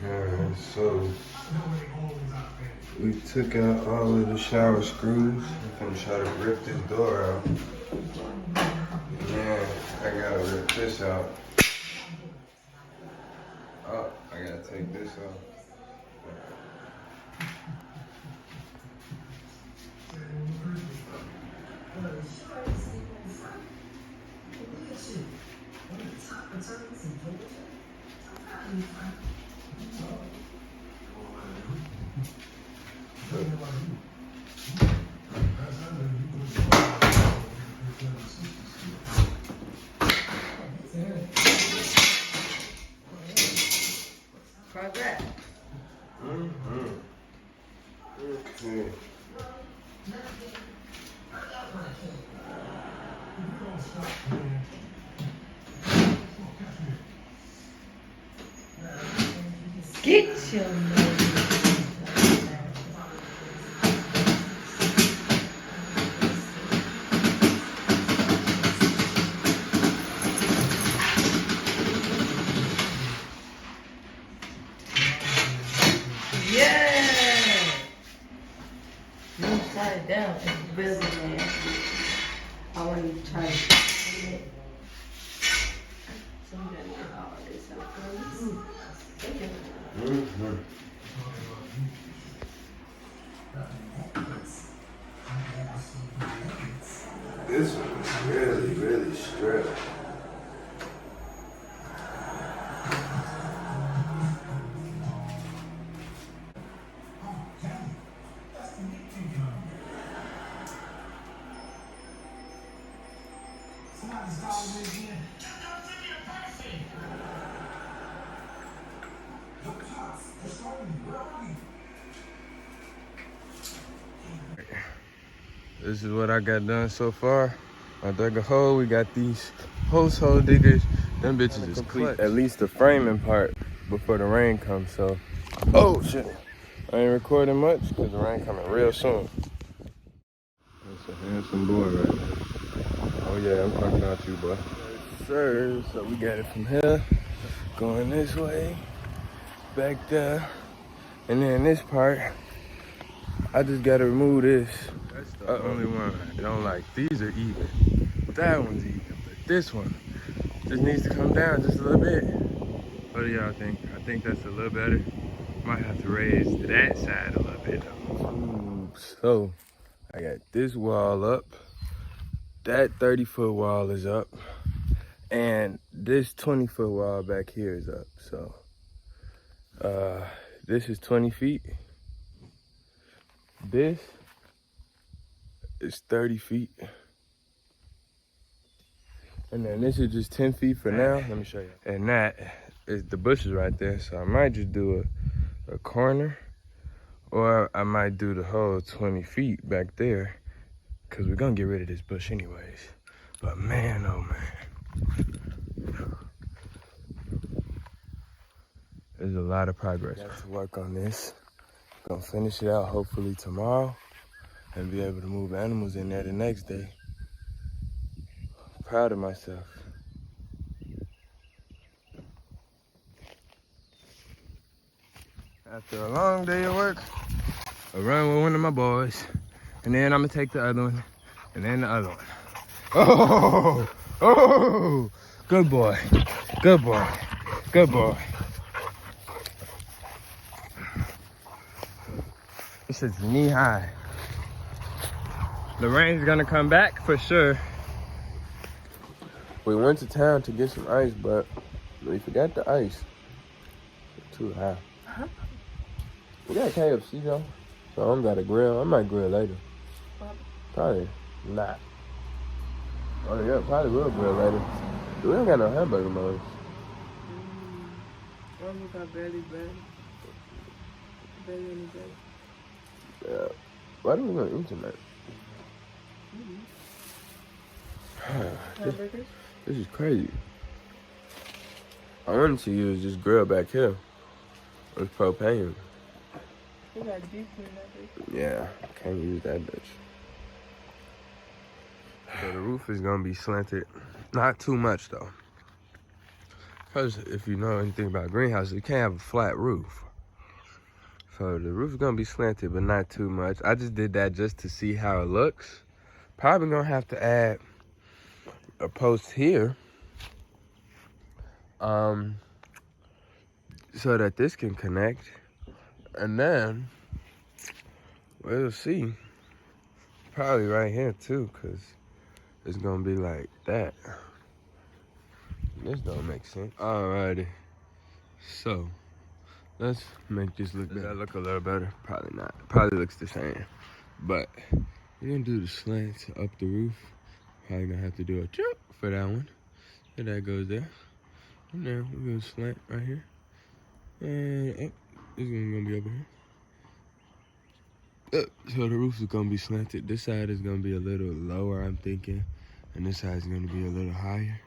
Alright, so we took out all of the shower screws. I'm gonna try to rip this door out. And then I gotta rip this out. Oh, I gotta take this off. Progress. Okay. Get your nose. Yeah. Upside down and building man. I want you to try it. So I'm gonna get all this up first. This one is really, really stripped. This is what I got done so far. I dug a hole. We got these post hole diggers. Them bitches is complete. At least the framing part before the rain comes. So, oh shit. I ain't recording much because the rain coming real soon. That's a handsome boy right there. Oh yeah, I'm talking about you, boy. Yes, sir. So we got it from here, going this way, back there, and then this part. I just gotta remove this. That's the only one I don't like. These are even. That one's even. But this one just needs to come down just a little bit. What do y'all think? I think that's a little better. Might have to raise that side a little bit though. So I got this wall up. That 30-foot wall is up. And this 20-foot wall back here is up. So this is 20 feet. This is 30 feet. And then this is just 10 feet for now. Let me show you. And that is the bushes right there. So I might just do a corner, or I might do the whole 20 feet back there, because we're gonna get rid of this bush anyways. But man, oh man. There's a lot of progress. Got to work on this. Gonna finish it out hopefully tomorrow and be able to move animals in there the next day. Proud of myself. After a long day of work, I run with one of my boys, and then I'm gonna take the other one, and then the other one. Oh, oh, good boy, good boy, good boy. This is knee high. The rain's gonna come back for sure. We went to town to get some ice, but we forgot the ice. It's too high. We got KFC though, so I'm got a grill. I might grill later. Probably not. Oh yeah, probably will grill later. We don't got no hamburger buns. We got barely bread. Barely any bread. Yeah. Why do we gonna eat tonight? This is crazy. I wanted to use this grill back here. It's propane. We got deep in that bitch. Yeah, can't use that bitch. So the roof is gonna be slanted. Not too much though. Because if you know anything about greenhouses, you can't have a flat roof. So the roof's gonna be slanted, but not too much. I just did that just to see how it looks. Probably gonna have to add a post here, so that this can connect. And then we'll see. Probably right here too, cause it's gonna be like that. This don't make sense. Alrighty. So let's make this look better. Does that look a little better? Probably not. Probably looks the same. But we're gonna do the slants up the roof. Probably gonna have to do a jump for that one. And that goes there. And now we're gonna slant right here. And up. This one's gonna be over here. So the roof is gonna be slanted. This side is gonna be a little lower, I'm thinking. And this side is gonna be a little higher.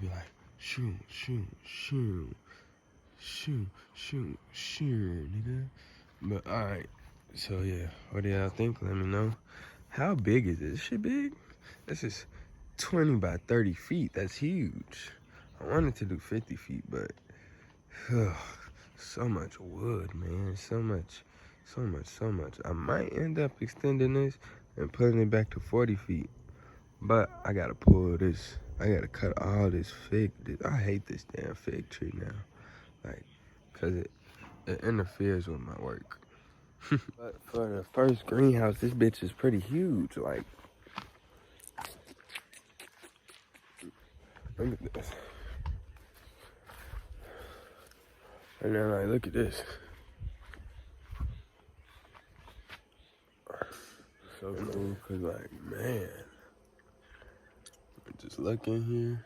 It'll be like, shoo, shoo, shoo. Shoot, nigga. But alright, so yeah, what do y'all think? Let me know. How big is this? This shit big? This is 20 by 30 feet. That's huge. I wanted to do 50 feet, but so much wood, man. So much. I might end up extending this and putting it back to 40 feet. But I gotta pull this. I gotta cut all this fig. I hate this damn fig tree now. Like, cause it interferes with my work. But for the first greenhouse, this bitch is pretty huge. Like, look at this. And then like, look at this. So cool, cause like, man, just look in here.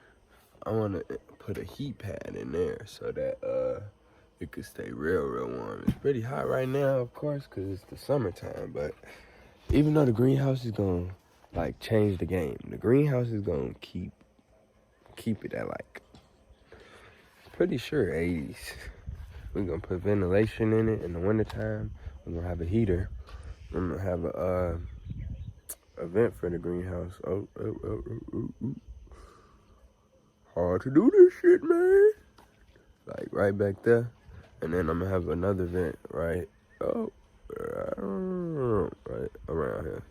I wanna put a heat pad in there so that it could stay real warm. It's pretty hot right now, of course, because it's the summertime, but even though the greenhouse is gonna like change the game, the greenhouse is gonna keep it at like, pretty sure 80s. We're gonna put ventilation in it in the wintertime. We're gonna have a heater. I'm gonna have a vent for the greenhouse. Oh. Hard to do this shit, man. Like right back there. And then I'm gonna have another vent right around here.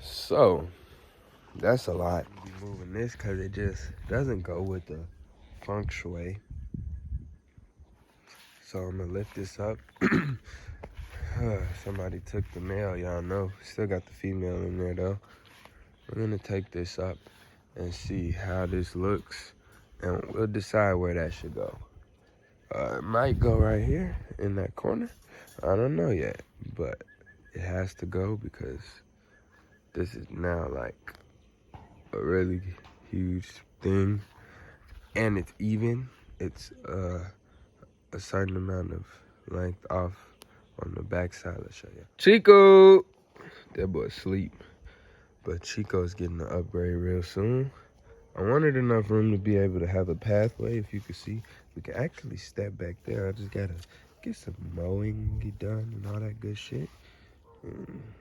So that's a lot. I'll be moving this because it just doesn't go with the feng shui. So I'm gonna lift this up. Somebody took the male, y'all know. Still got the female in there though. We're gonna take this up and see how this looks, and we'll decide where that should go. It might go right here in that corner. I don't know yet, but it has to go because this is now like a really huge thing, and it's even. It's a certain amount of length off on the back side. Let's show you. Chico, that boy's asleep, but Chico's getting an upgrade real soon. I wanted enough room to be able to have a pathway. If you can see, we can actually step back there. I just gotta get some mowing done and all that good shit.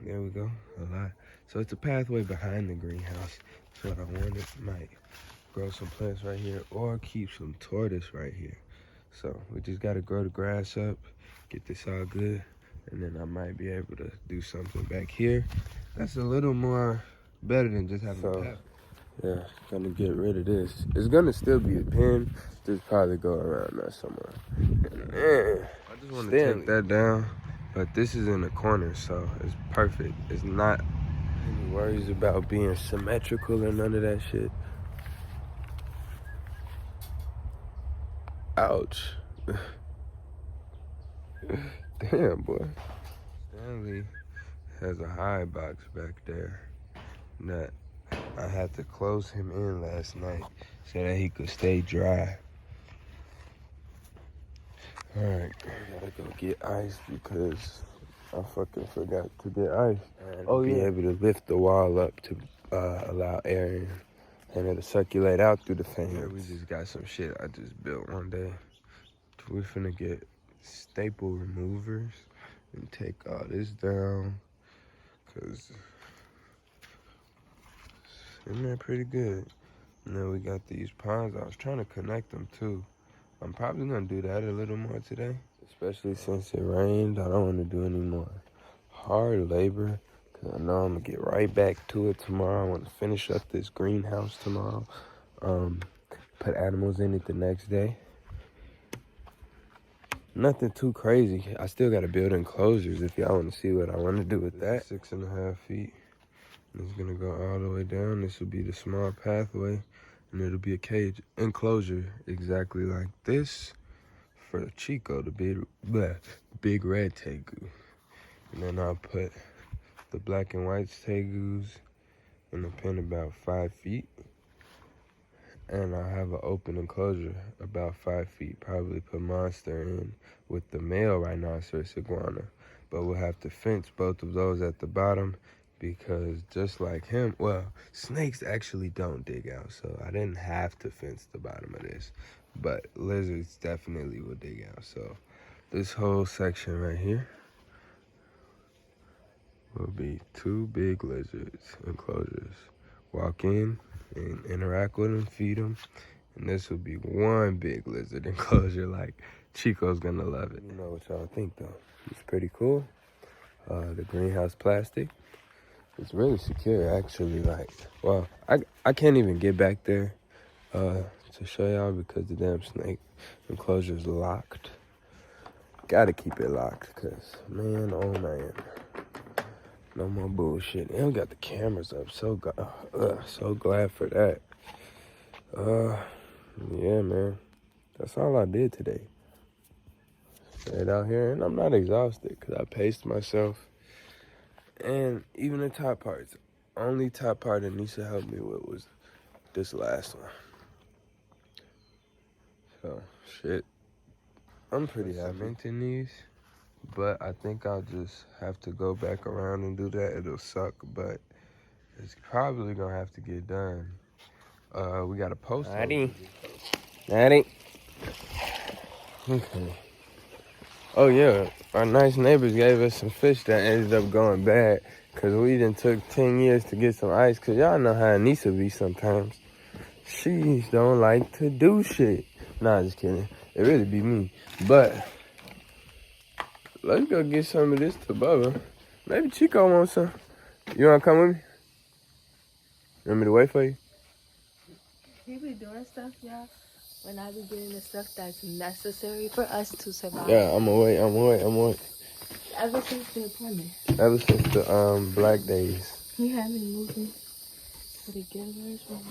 There we go, a lot. So it's a pathway behind the greenhouse. That's what I wanted. Might grow some plants right here or keep some tortoise right here. So we just gotta grow the grass up, get this all good, and then I might be able to do something back here. That's a little more better than just having a pathway. Yeah, gonna get rid of this. It's gonna still be a pen, just probably go around that somewhere. And man, I just want to take that down, but this is in the corner, so it's perfect. It's not any worries about being symmetrical or none of that shit. Ouch. Damn, boy. Stanley has a high box back there that I had to close him in last night so that he could stay dry. Alright, I gotta go get ice because I fucking forgot to get ice. And be able to lift the wall up to allow air in, and it'll circulate out through the fans. Yeah, we just got some shit I just built one day. We're finna get staple removers and take all this down, cause isn't that pretty good? And then we got these ponds. I was trying to connect them too. I'm probably gonna do that a little more today, especially since it rained. I don't want to do any more hard labor because I know I'm gonna get right back to it tomorrow. I want to finish up this greenhouse tomorrow. Put animals in it the next day. Nothing too crazy. I still got to build enclosures if y'all want to see what I want to do with that. 6.5 feet. It's going to go all the way down. This will be the small pathway. And it'll be a cage enclosure exactly like this for Chico, the big red tegu. And then I'll put the black and white tegus in the pen about 5 feet. And I have an open enclosure about 5 feet. Probably put Monster in with the male rhinoceros iguana. But we'll have to fence both of those at the bottom because just like him, well, snakes actually don't dig out. So I didn't have to fence the bottom of this. But lizards definitely will dig out. So this whole section right here will be 2 big lizards enclosures. Walk in and interact with them, feed them, and this will be 1 big lizard enclosure. Like, Chico's gonna love it. You know what y'all think though? It's pretty cool. The greenhouse plastic, it's really secure actually. Like, well, I can't even get back there to show y'all because the damn snake enclosure is locked. Gotta keep it locked because, man, oh man. No more bullshit. They don't got the cameras up. So glad for that. Yeah, man. That's all I did today. Stayed out here, and I'm not exhausted because I paced myself. And even the top parts. Only top part that Nisa helped me with was this last one. So, shit. I'm pretty happy in these. But I think I'll just have to go back around and do that. It'll suck, but it's probably gonna have to get done. We got a post. Daddy. Okay. Oh yeah, our nice neighbors gave us some fish that ended up going bad because we done took 10 years to get some ice. Cause y'all know how Anissa be sometimes. She don't like to do shit. Nah, just kidding. It really be me, but. Let's go get some of this to Bubba. Maybe Chico wants some. You wanna come with me? You want me to wait for you? He be doing stuff, y'all, when I be getting the stuff that's necessary for us to survive. Yeah, I'm gonna wait. Ever since the appointment. Ever since the Black Days. He had me moving for the Gilbert's room.